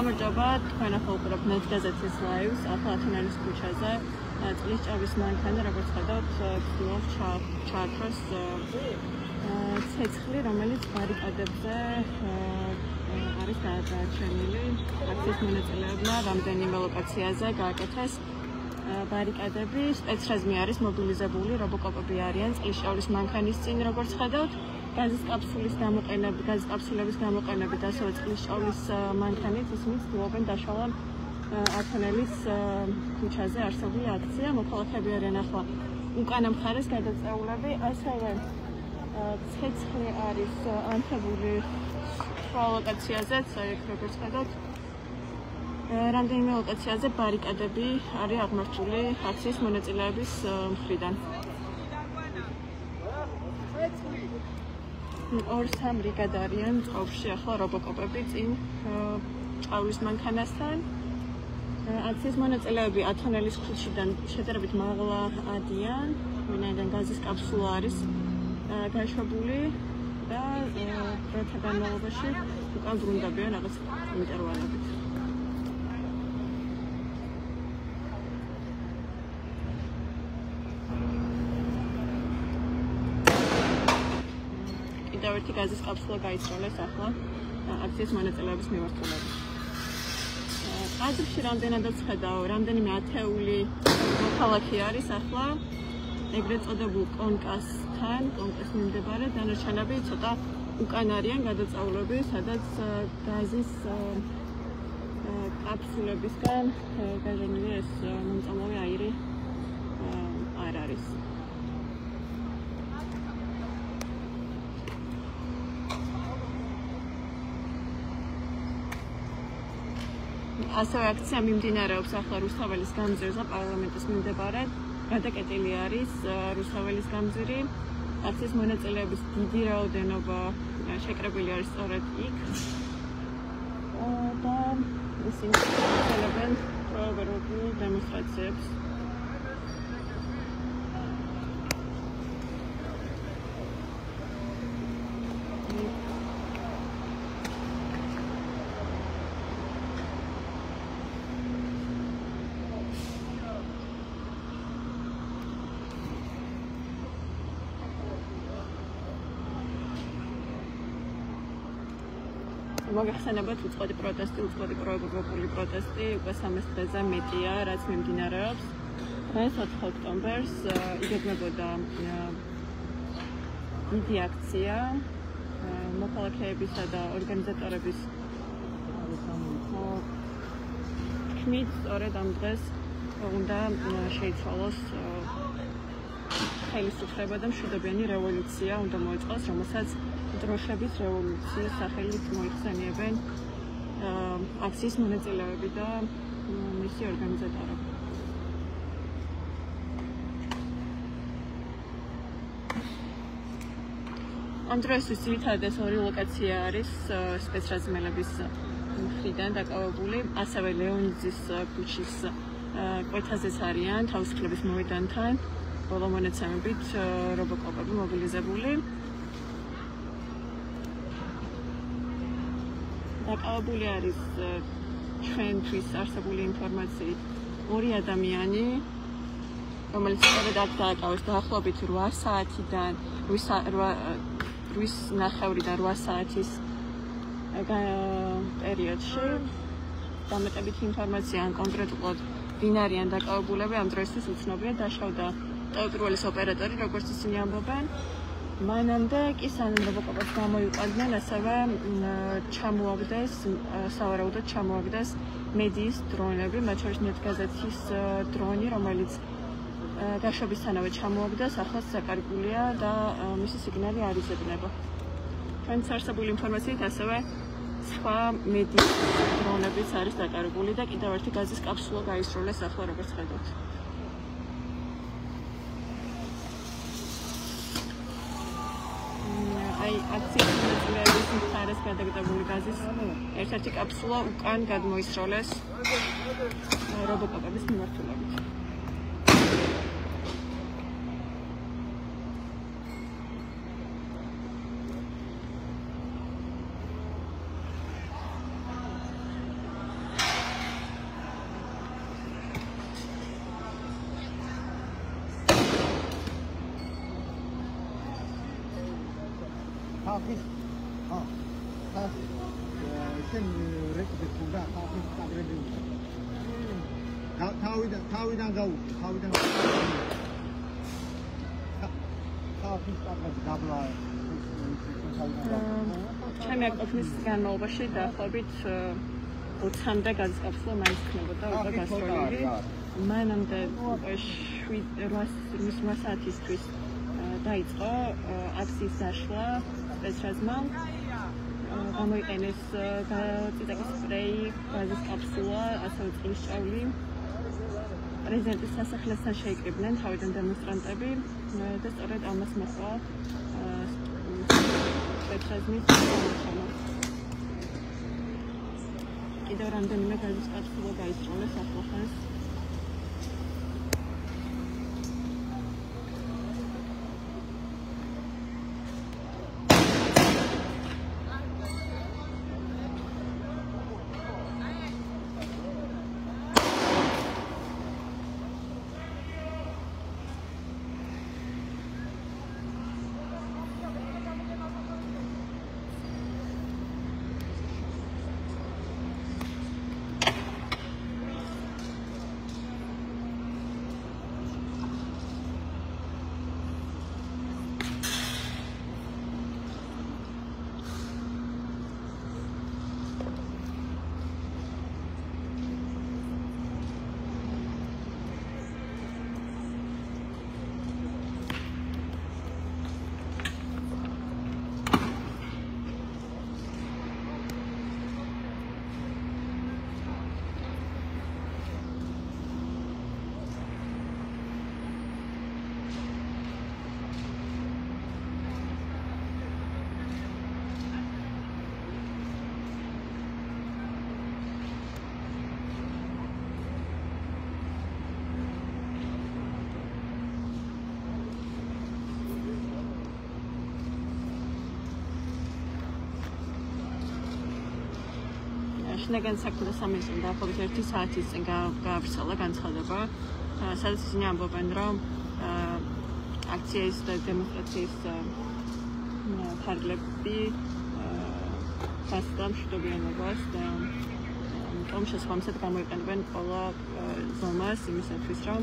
გამარჯობა, თქვენ ახლა უყურებთ ნეტ გაზეთის ლაივს, ახლა ათონელის ქუჩაზე, წყლის ჭაობის მანქანა, როგორც ხედავთ, ცდილობს ჩაართვას ცეცხლი, რომელიც ბარიკადებზე არის გადაარჩენილი. აქციის მონაწილეებმა რამდენიმე ლოკაციაზე გააკეთეს ბარიკადები, სპეცრაზმი არის მობილიზებული, რობოკოპები არიან წყლის ჭაობის მანქანის წინ, როგორც ხედავთ. Gazis კაფსულების გამოყენებით ასევე წყლის ჭაობის მანქანით ისინი ცდილობენ დაშალონ ათონელის ქუჩაზე არსებული აქცია. მოქალაქეები არიან ახლა უკანა მხარეს გადაწეულები, ასევე ცეცხლი არის ანთებული სხვა ლოკაციაზეც, როგორც ხედავთ. რამდენიმე ლოკაციაზე ბარიკადები არის აღმართული აქციის მონაწილეების მხრიდან. 2-3 ბრიგადა არიან წყობაში ახლა რობოკოპები წინ ჭაობის მანქანასთან. აქციის მონაწილეები ათონელის ქუჩიდან შედარებით მაღლა ადიან, ვინაიდან გაზის კაფსულა არის გაშვებული და დროთა განმავლობაში უკან ბრუნდებიან რაღაც ინტერვალებით. კიდევ ერთი გაზის კაფსულა გაისროლეს ახლა აქციის მონაწილეების მიმართულებით. აზრში რამდენადაც ხედავ, რამდენიმე ათეული მოქალაქე არის ახლა ეგრეთ წოდებულ კონკასთან, კონკას მიმდებარე, დანარჩენები ცოტა უკან არიან გადაწეულები, სადაც გაზის კაფსულებისგან გაჟონილი ეს მომწამლავი აირი არ არის. ასევე აქცია მიმდინარეობს ახლა რუსთაველის გამზირზე, პარლამენტის მიმდებარედ. გადაკეტილი არის რუსთაველის გამზირი. აქციის მონაწილეების დიდი რაოდენობა შეკრებილი არის სწორედ იქ. და ისინი ელევენ პროვოკატიულ დემონსტრაციებს. მოგეხსენებათ უწყოდი პროტესტი, პროვოკატიული პროტესტი, უკვე 300 დღეზე მეტია, რაც მიმდინარეობს. დღეს 4 ოქტომბერს იგეგმებოდა დიდი აქცია მოქალაქეებისა და ორგანიზატორების თქმით, სწორედ ამ დღეს უნდა შეიცვალოს ხელისუფლება და მშვიდობიანი რევოლუცია უნდა მოეწყოს, რომელსაც დროშების რევოლუციის სახელით მოიხსენიებენ აქციის მონაწილეები და მისი ორგანიზატორები. ამ დროისთვის ძირითადად ეს ორი ლოკაცია არის სპეცრაზმელების მხრიდან დაკავებული, ასევე ლეონიძის ქუჩის კვეთაზეც არიან თავისუფლების მოედანთან ბოლო მონაცემებით რობოკოპები მობილიზებული. დაკავებული არის ჩვენთვის არსებული ინფორმაციით 2 ადამიანი, რომელიც სწორედ აქ დააკავეს დაახლოებით 8 საათიდან 8:30-დან 8 საათის პერიოდში. დამეტებითი ინფორმაცია ან კონკრეტულად ვინ არიან დაკავებულები ამ დროისთვის უცნობია. დაშავდა ტელეპირველის ოპერატორი, როგორც ისინი ამბობენ. მანამდე კი სანამ რობოკოპებს გამოიყვანდნენ, ასევე ჩამოაგდეს, სავარაუდოდ ჩამოაგდეს მედიის დრონები, მათ შორის ნეტ გაზეთის დრონი, რომელიც გაშვებისთანავე ჩამოაგდეს, ახლა საკარგულია და მისი სიგნალი არ იზრდება. ჩვენს არსებული ინფორმაციით ასევე სხვა მედიის დრონებიც არის დაკარგული და კიდევ ერთი გაზის კაფსულა გაისროლეს ახლა, როგორც ხედავთ. აქციის მონაწილეების მხარეს გადაგდებული გაზის ერთ-ერთი კაფსულა უკან გადმოისროლეს რობოკოპების მიმართულებით. ხალხის შენ რეკორდს უნდა ხალხის წაგრები უნდა თავიდან გაუწი თავიდან ხალხის წაგრები დაბლა ჩემი აკოფნის განმავლობაში დაახლოებით 20-მდე განსკაფსლა მაინც ხდებოდა უკვე გასტროლები. მანამდე 7-8 საათისთვის დაიწყო აქციის დაშლა სპეცრაზმა. გამოიყენეს ციტაკის სპრეი, გაზის კაფსულა, ასევე წყლის ჭავლი. პრეზიდენტის სასახლესთან შეიკრიბნენ თავიდან დემონსტრანტები და სწორედ ამას მოყვა სპეცრაზმის გამოხმა. კიდევ რამდენიმე გაზის კაფსულა გაისროლეს ახლახანს. შინაგან საქმეთა სამინისტრომ დაახლოებით 1 საათის წინ გაავრცელა განცხადება, სადაც ისინი ამბობენ, რომ აქციის და დემონსტრაციის ფარგლები გასცდა მშვიდობიანობას და ამიტომ შესაბამისად გამოიყენებენ ყველა ზომას იმისათვის, რომ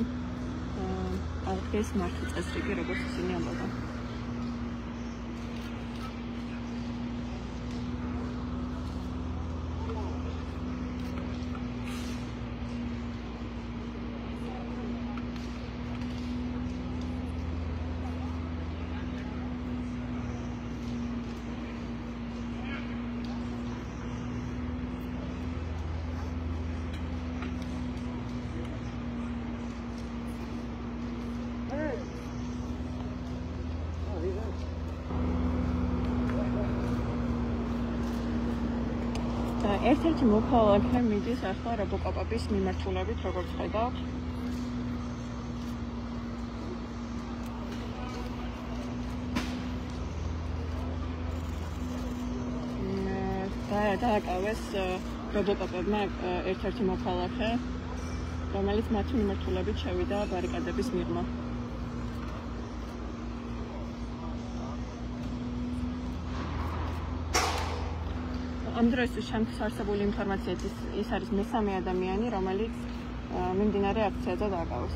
აღდგეს მართლ წესრიგი, როგორც ისინი ამბობენ. ერთ-ერთი მოქალაქე მიდის ახლა რობოკოპების მიმართულებით, როგორც ხედავთ. დააკავეს რობოკოპებმა ერთ-ერთი მოქალაქე, რომელიც მათი მიმართულებით შევიდა ბარიკადების მიღმა. ამ დროისთვის ჩემთვის არსებული ინფორმაციით ის არის მესამე ადამიანი, რომელიც მიმდინარე აქციაზე დააკავეს.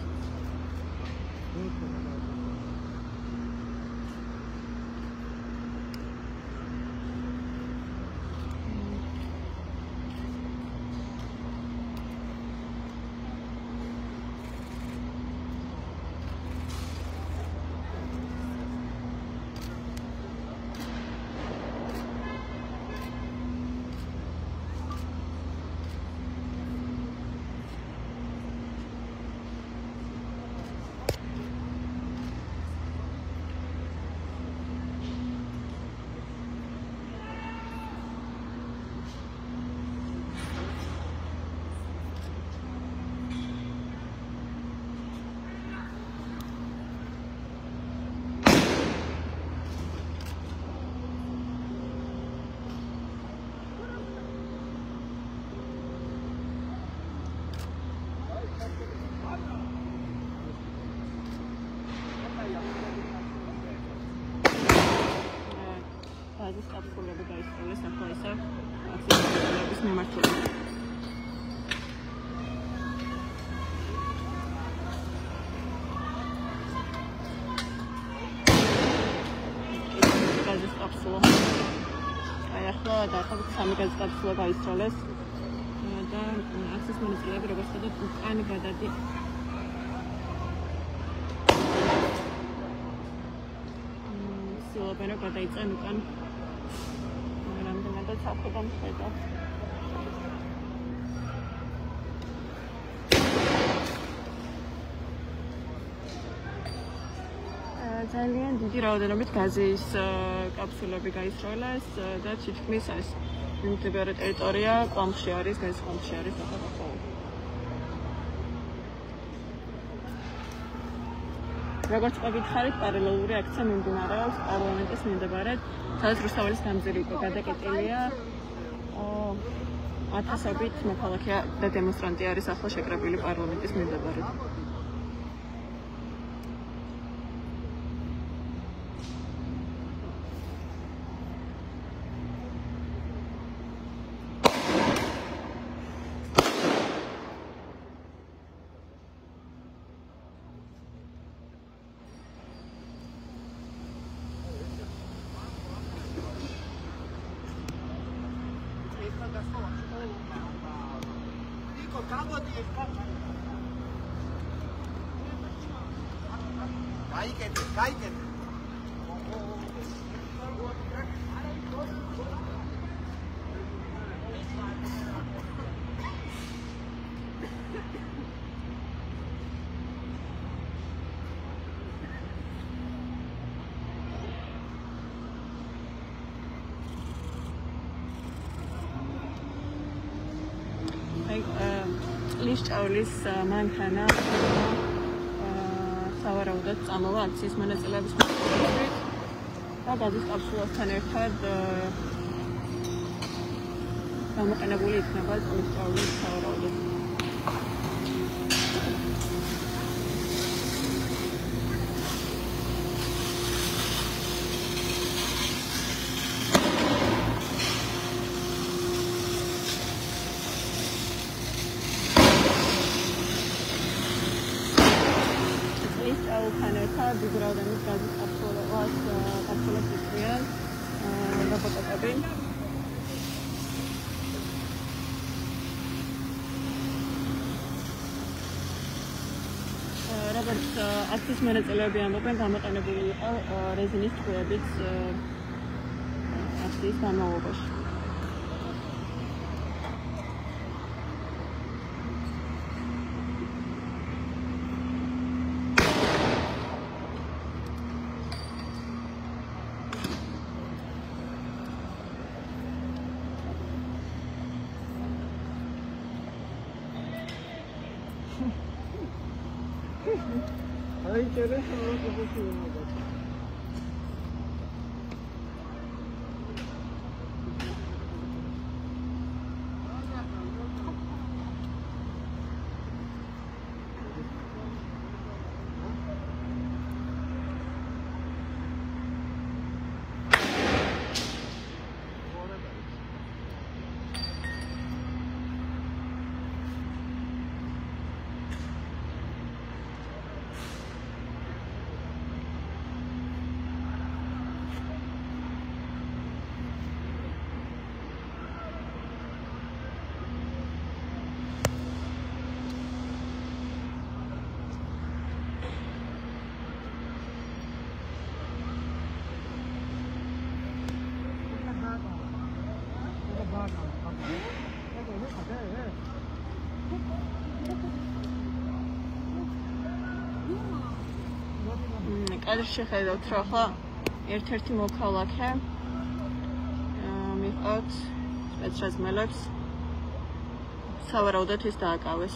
გაზის კაფსულები გაისროლეს ახლა ისევ აქციის მიმართულებით. გაზის კაფსულა. აი ახლა დაახლოებით 3 გაზის კაფსულა გაისროლეს და აქციის მონაწილეები როგორც ხედავთ უკან გადადის. სილობენ რომ გადაიწენ უკან რამდენადაც აქედან ხედავთ. ძალიან დიდი რაოდენობით გაზის კაფსულები გაისროლეს და თითქმის ეს მიმდებარე ტერიტორია კვამში არის, გაზის კვამში არის ახალ. როგორც გითხარით, პარალელური აქცია მიმდინარეობს პარლამენტის მიმდებარედ, სადაც რუსთაველის გამზირი უკვე გადაკეტილია. ათასობით მოქალაქე და დემონსტრანტი არის ახლა შეკრებილი პარლამენტის მიმდებარედ. ლიშჭავლის მანქანა სავარაუდოდ წამოვა აქციის მონაწილეების მოწვევით და გაზის კაფსულასთან ერთად გამოყენებული იქნება ლიშჭავლის სავარაუდოდ. Big რაოდენობის გაზის კაფსულას იწვიან რობოტები. როგორც აქციის მონაწილეები ამბობენ, გამოყენებული იყო რეზინის ტყუებიც აქციის განმავლობაში. Ay, qué dejado que funciona. კადრში ხედავთ, რომ ახლა ერთ-ერთი მოქალაქე მიყავთ სპეცრაზმელებს სავარაუდოდ ის დააკავეს.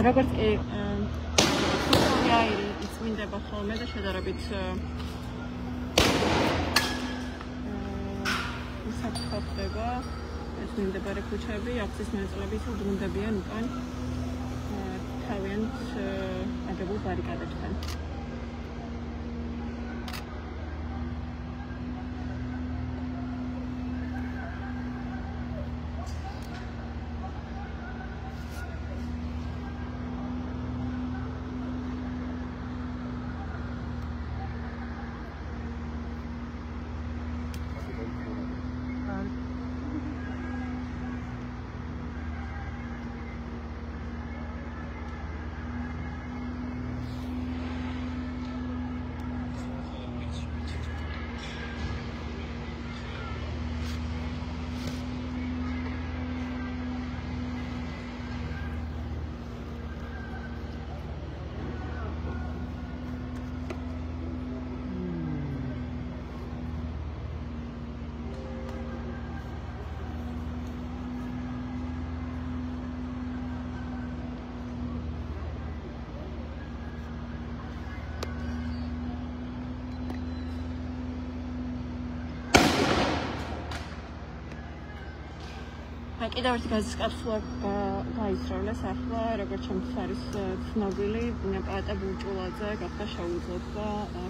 როგორც კი აირი იწმინდება ხოლმე და შედარებით უსაფრთხო ხდება ეს მიმდებარე ქუჩები, აქციის მონაწილეები უბრუნდებიან უკან თავიანთ აგებულ ბარიკადებთან. კიდევ ერთი გაზის კაფსულა გაისროლეს ახლა, როგორც ჩემთვის არის ცნობილი, პაატა ბურჭულაძე გახდა შეუძლოდ და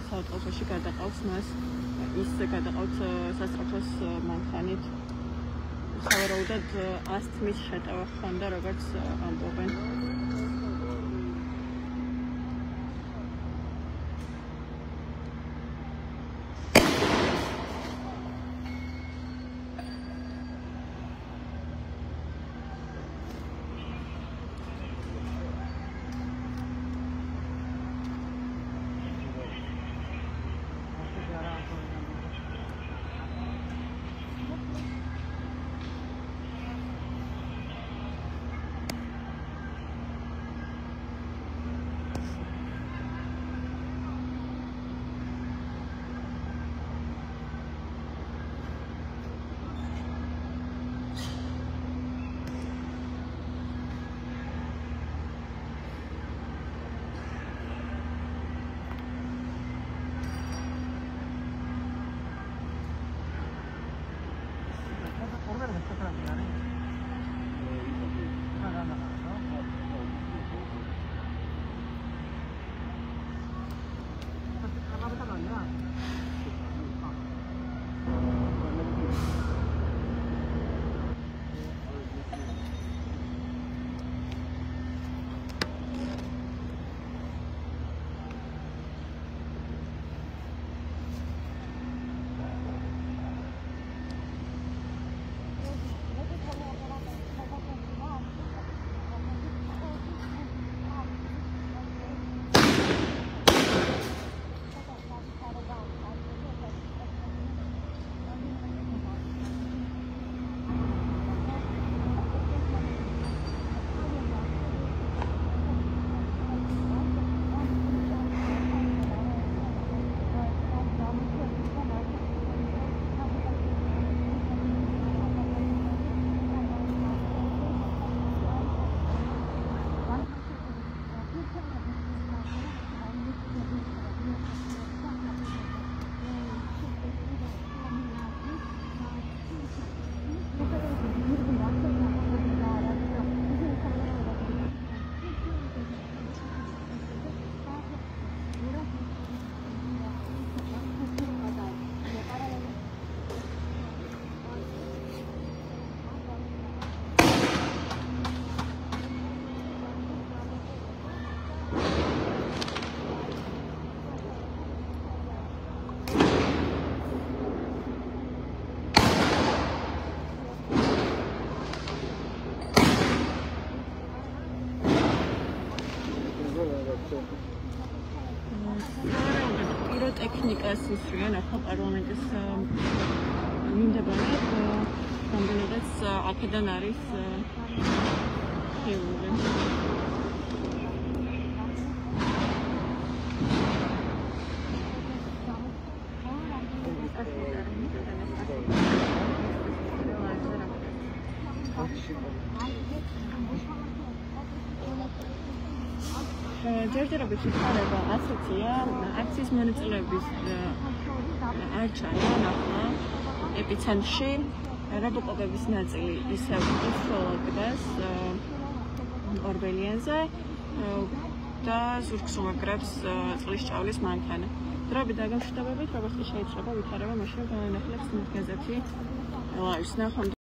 საავტოფოში გადაყავს მას, ის გადაყავს სასწრაფოს მანქანით. სავარაუდოდ ასთმის შეტევა ჰქონდა, როგორც ამბობენ. ტექნიკას ისრიან ახლა პარლამენტის მიმდებარედ რამდენადაც აქედან არის ხილული. ჯერჯერობით ვითარება ასეთია, აქციის მონაწილეების არჩევა ნახვა ეპიცენტრში, რაბოყობების ნაწილი ისევ უსწავლებს ორბელიენზე და ზურგს უმაგრებს წყლის ჭალის მანქანა. დროებით დაგამშვიდობებით, როგორც კი შეიძლება ვითარება, მაშინ განახილებს გაზეთი ლაივს.